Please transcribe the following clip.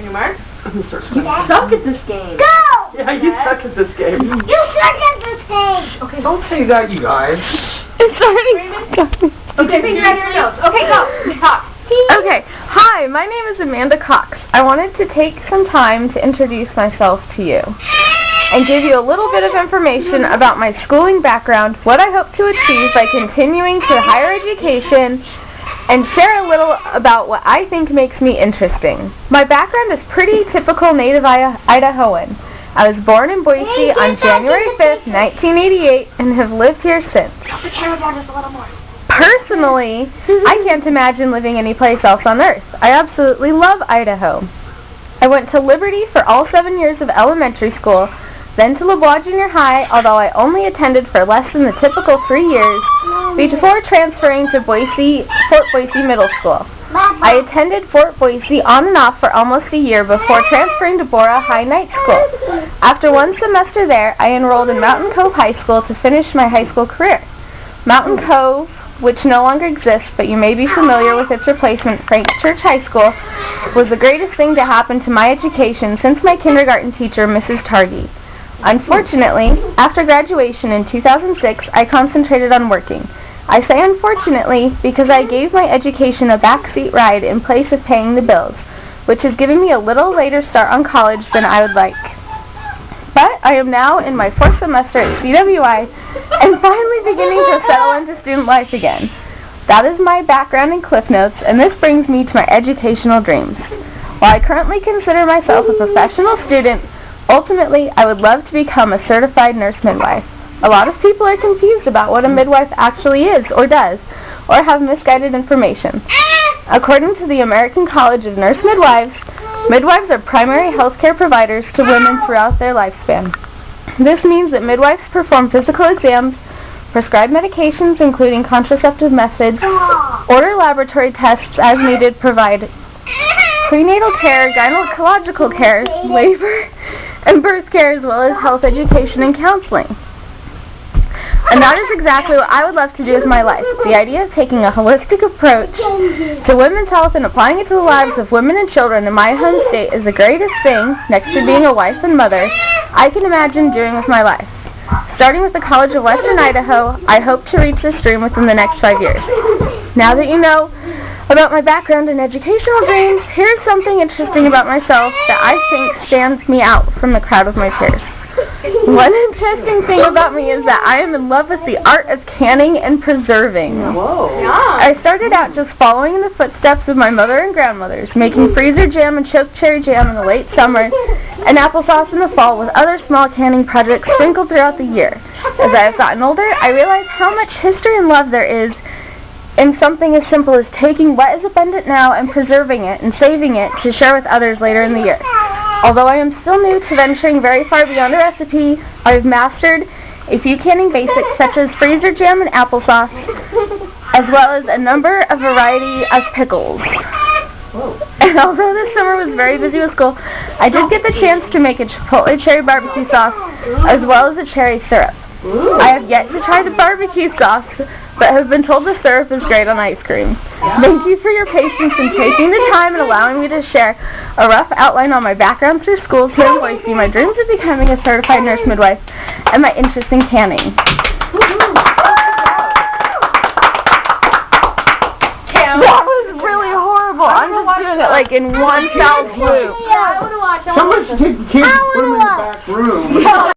On your mark? You suck at this game. Go! Yeah, you suck at this game. You suck at this game. Okay, don't say that, you guys. It's already Okay, finger out your nose. Okay, go. Talk. Okay, hi, my name is Amanda Cox. I wanted to take some time to introduce myself to you and give you a little bit of information about my schooling background, what I hope to achieve by continuing to higher education, and share a little about what I think makes me interesting. My background is pretty typical native Idahoan. I was born in Boise on January 5th, 1988, and have lived here since. Drop the camera down just a little more. Personally, I can't imagine living anyplace else on earth. I absolutely love Idaho. I went to Liberty for all 7 years of elementary school, then to LeBois Junior High, although I only attended for less than the typical 3 years, before transferring to Fort Boise Middle School. I attended Fort Boise on and off for almost a year before transferring to Bora High Night School. After one semester there, I enrolled in Mountain Cove High School to finish my high school career. Mountain Cove, which no longer exists, but you may be familiar with its replacement, Frank Church High School, was the greatest thing to happen to my education since my kindergarten teacher, Mrs. Targy. Unfortunately, after graduation in 2006, I concentrated on working. I say unfortunately because I gave my education a backseat ride in place of paying the bills, which has given me a little later start on college than I would like. But I am now in my 4th semester at CWI and finally beginning to settle into student life again. That is my background in Cliff Notes, and this brings me to my educational dreams. While I currently consider myself a professional student, ultimately I would love to become a certified nurse midwife. A lot of people are confused about what a midwife actually is or does, or have misguided information. According to the American College of Nurse Midwives, midwives are primary healthcare providers to women throughout their lifespan. This means that midwives perform physical exams, prescribe medications including contraceptive methods, order laboratory tests as needed, provide prenatal care, gynecological care, labor and birth care, as well as health education and counseling. And that is exactly what I would love to do with my life. The idea of taking a holistic approach to women's health and applying it to the lives of women and children in my home state is the greatest thing, next to being a wife and mother, I can imagine doing with my life. Starting with the College of Western Idaho, I hope to reach this dream within the next 5 years. Now that you know about my background and educational dreams, here's something interesting about myself that I think stands me out from the crowd of my peers. One interesting thing about me is that I am in love with the art of canning and preserving. Whoa. I started out just following in the footsteps of my mother and grandmothers, making freezer jam and choke cherry jam in the late summer, and applesauce in the fall, with other small canning projects sprinkled throughout the year. As I have gotten older, I realize how much history and love there is in something as simple as taking what is abundant now and preserving it and saving it to share with others later in the year. Although I am still new to venturing very far beyond a recipe, I have mastered a few canning basics such as freezer jam and applesauce, as well as a number of variety of pickles. And although this summer was very busy with school, I did get the chance to make a chipotle cherry barbecue sauce, as well as a cherry syrup. I have yet to try the barbecue sauce, but have been told the syrup is great on ice cream. Thank you for your patience in taking the time and allowing me to share a rough outline on my background through schools here in Boise, my dreams of becoming a certified nurse midwife, and my interest in canning. That was really horrible. I'm just doing it like in one foul swoop. Yeah, I want to watch. Someone should take the kids and put them in the back room.